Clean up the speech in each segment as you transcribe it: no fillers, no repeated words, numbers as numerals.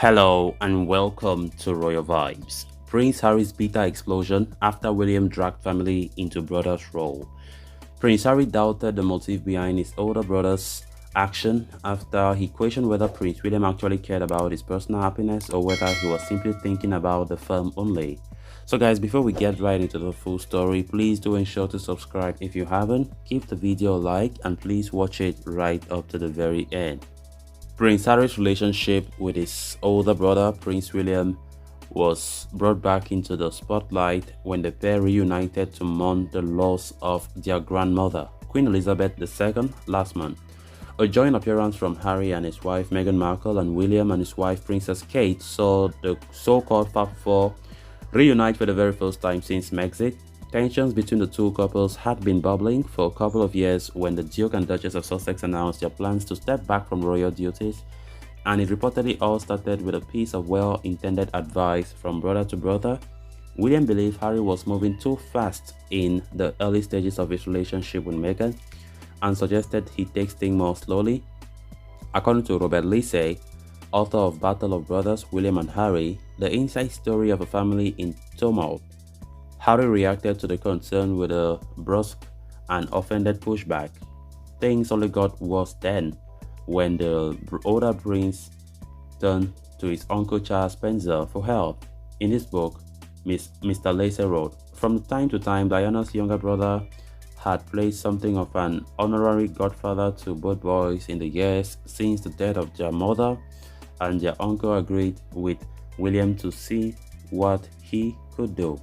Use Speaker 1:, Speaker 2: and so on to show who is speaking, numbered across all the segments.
Speaker 1: Hello and welcome to Royal Vibes. Prince Harry's bitter explosion after William dragged family into brother's role. Prince Harry doubted the motive behind his older brother's action after he questioned whether Prince William actually cared about his personal happiness or whether he was simply thinking about the firm only. So guys, before we get right into the full story, please do ensure to subscribe if you haven't, give the video a like and please watch it right up to the very end. Prince Harry's relationship with his older brother, Prince William, was brought back into the spotlight when the pair reunited to mourn the loss of their grandmother, Queen Elizabeth II, last month. A joint appearance from Harry and his wife Meghan Markle and William and his wife Princess Kate saw the so-called Fab Four reunite for the very first time since Brexit. Tensions between the two couples had been bubbling for a couple of years when the Duke and Duchess of Sussex announced their plans to step back from royal duties, and it reportedly all started with a piece of well-intended advice from brother to brother. William believed Harry was moving too fast in the early stages of his relationship with Meghan and suggested he takes things more slowly. According to Robert Lisey, author of Battle of Brothers, William and Harry, the inside story of a family in turmoil, Harry reacted to the concern with a brusque and offended pushback. Things only got worse then, when the older prince turned to his uncle Charles Spencer for help. In his book, Mr. Lacey wrote, "From time to time, Diana's younger brother had played something of an honorary godfather to both boys in the years since the death of their mother, and their uncle agreed with William to see what he could do.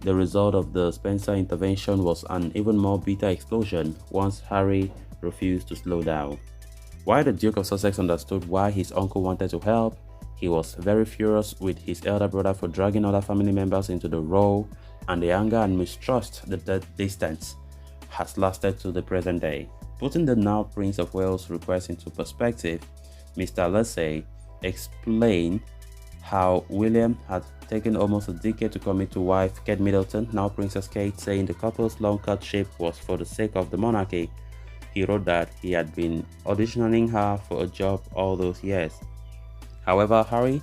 Speaker 1: The result of the Spencer intervention was an even more bitter explosion once Harry refused to slow down. While the Duke of Sussex understood why his uncle wanted to help, he was very furious with his elder brother for dragging other family members into the role, and the anger and mistrust that distance has lasted to the present day. Putting the now Prince of Wales' request into perspective, Mr. Lacey explained how William had taken almost a decade to commit to wife Kate Middleton, now Princess Kate, saying the couple's long courtship was for the sake of the monarchy. He wrote that he had been auditioning her for a job all those years. However, Harry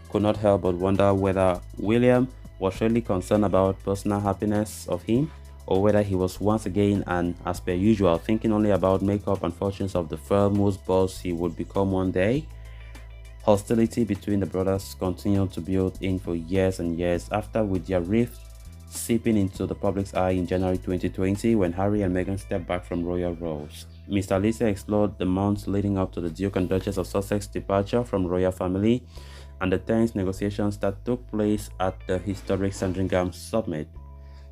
Speaker 1: could not help but wonder whether William was really concerned about personal happiness of him, or whether he was once again and, as per usual, thinking only about makeup and fortunes of the firm whose boss he would become one day. Hostility between the brothers continued to build in for years and years after, with their rift seeping into the public's eye in January 2020 when Harry and Meghan stepped back from royal roles. Mr. Lacey explored the months leading up to the Duke and Duchess of Sussex's departure from royal family and the tense negotiations that took place at the historic Sandringham Summit.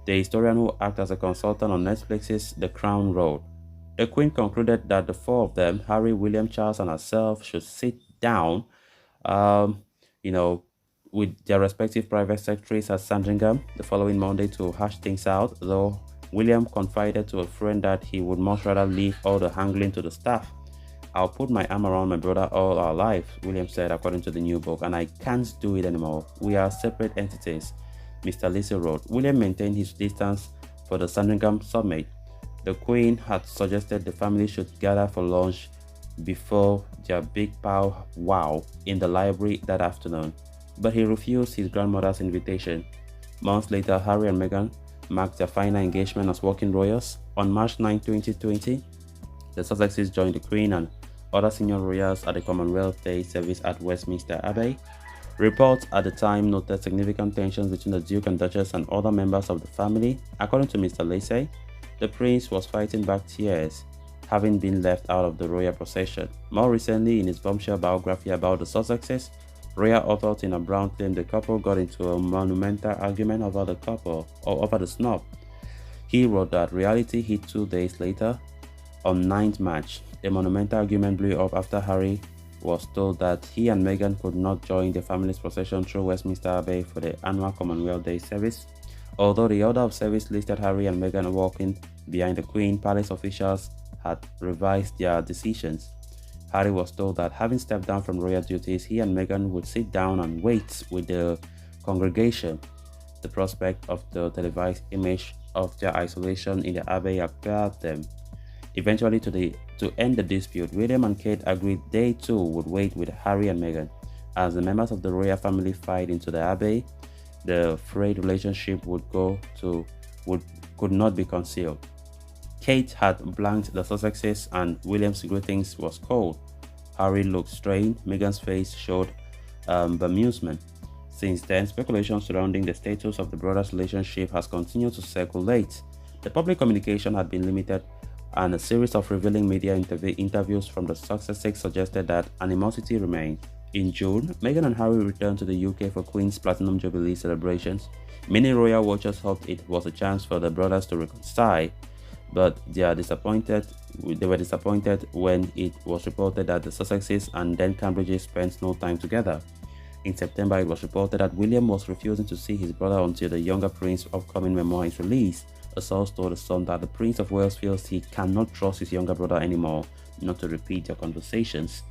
Speaker 1: The historian who acted as a consultant on Netflix's The Crown wrote, "The Queen concluded that the four of them, Harry, William, Charles and herself, should sit down with their respective private secretaries at Sandringham the following Monday to hash things out, though William confided to a friend that he would much rather leave all the handling to the staff. I'll put my arm around my brother all our life," William said, according to the new book, "and I can't do it anymore. We are separate entities," Mr. Lacey wrote. William maintained his distance for the Sandringham Summit. The Queen had suggested the family should gather for lunch before their big pow-wow in the library that afternoon, but he refused his grandmother's invitation. Months later, Harry and Meghan marked their final engagement as working royals. On March 9, 2020, the Sussexes joined the Queen and other senior royals at the Commonwealth Day service at Westminster Abbey. Reports at the time noted significant tensions between the Duke and Duchess and other members of the family. According to Mr. Lacey, the prince was fighting back tears, having been left out of the royal procession. More recently, in his bombshell biography about the Sussexes, royal author Tina Brown claimed the couple got into a monumental argument over the snub. He wrote that reality hit 2 days later, on 9th March. A monumental argument blew up after Harry was told that he and Meghan could not join the family's procession through Westminster Abbey for the annual Commonwealth Day service. Although the order of service listed Harry and Meghan walking behind the Queen, palace officials had revised their decisions. Harry was told that having stepped down from royal duties, he and Meghan would sit down and wait with the congregation. The prospect of the televised image of their isolation in the Abbey appeared them. Eventually, to end the dispute, William and Kate agreed they too would wait with Harry and Meghan. As the members of the royal family filed into the Abbey, the frayed relationship would could not be concealed. Kate had blanked the Sussexes and William's greetings was cold. Harry looked strained. Meghan's face showed bemusement. Since then, speculation surrounding the status of the brothers' relationship has continued to circulate. The public communication had been limited, and a series of revealing media interviews from the Sussexes suggested that animosity remained. In June, Meghan and Harry returned to the UK for Queen's Platinum Jubilee celebrations. Many royal watchers hoped it was a chance for the brothers to reconcile, but they were disappointed when it was reported that the Sussexes and then Cambridges spent no time together. In September, it was reported that William was refusing to see his brother until the younger prince's upcoming memoir is released. A source told The Sun that the Prince of Wales feels he cannot trust his younger brother anymore not to repeat their conversations.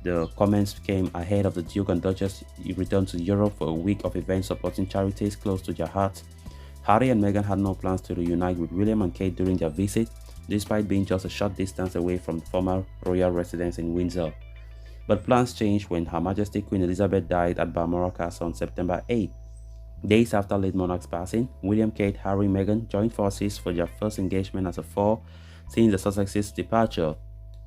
Speaker 1: The comments came ahead of the Duke and Duchess return to Europe for a week of events supporting charities close to their hearts. Harry and Meghan had no plans to reunite with William and Kate during their visit, despite being just a short distance away from the former royal residence in Windsor. But plans changed when Her Majesty Queen Elizabeth died at Balmoral Castle on September 8. Days after late monarch's passing, William, Kate, Harry, and Meghan joined forces for their first engagement as a four since the Sussexes' departure.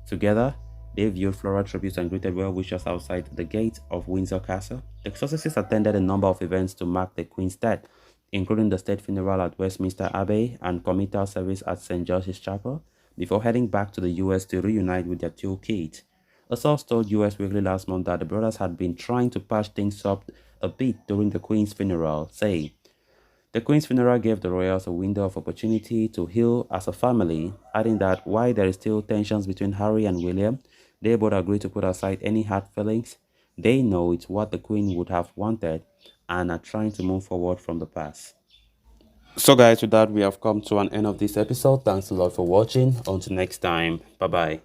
Speaker 1: Together, they viewed floral tributes and greeted well-wishers outside the gate of Windsor Castle. The Sussexes attended a number of events to mark the Queen's death, including the state funeral at Westminster Abbey and committal service at St. George's Chapel, before heading back to the US to reunite with their two kids. A source told US Weekly last month that the brothers had been trying to patch things up a bit during the Queen's funeral, saying, "The Queen's funeral gave the royals a window of opportunity to heal as a family," adding that while there is still tensions between Harry and William, they both agreed to put aside any hard feelings. They know it's what the Queen would have wanted and are trying to move forward from the past. So guys, with that we have come to an end of this episode. Thanks a lot for watching. Until next time, bye bye.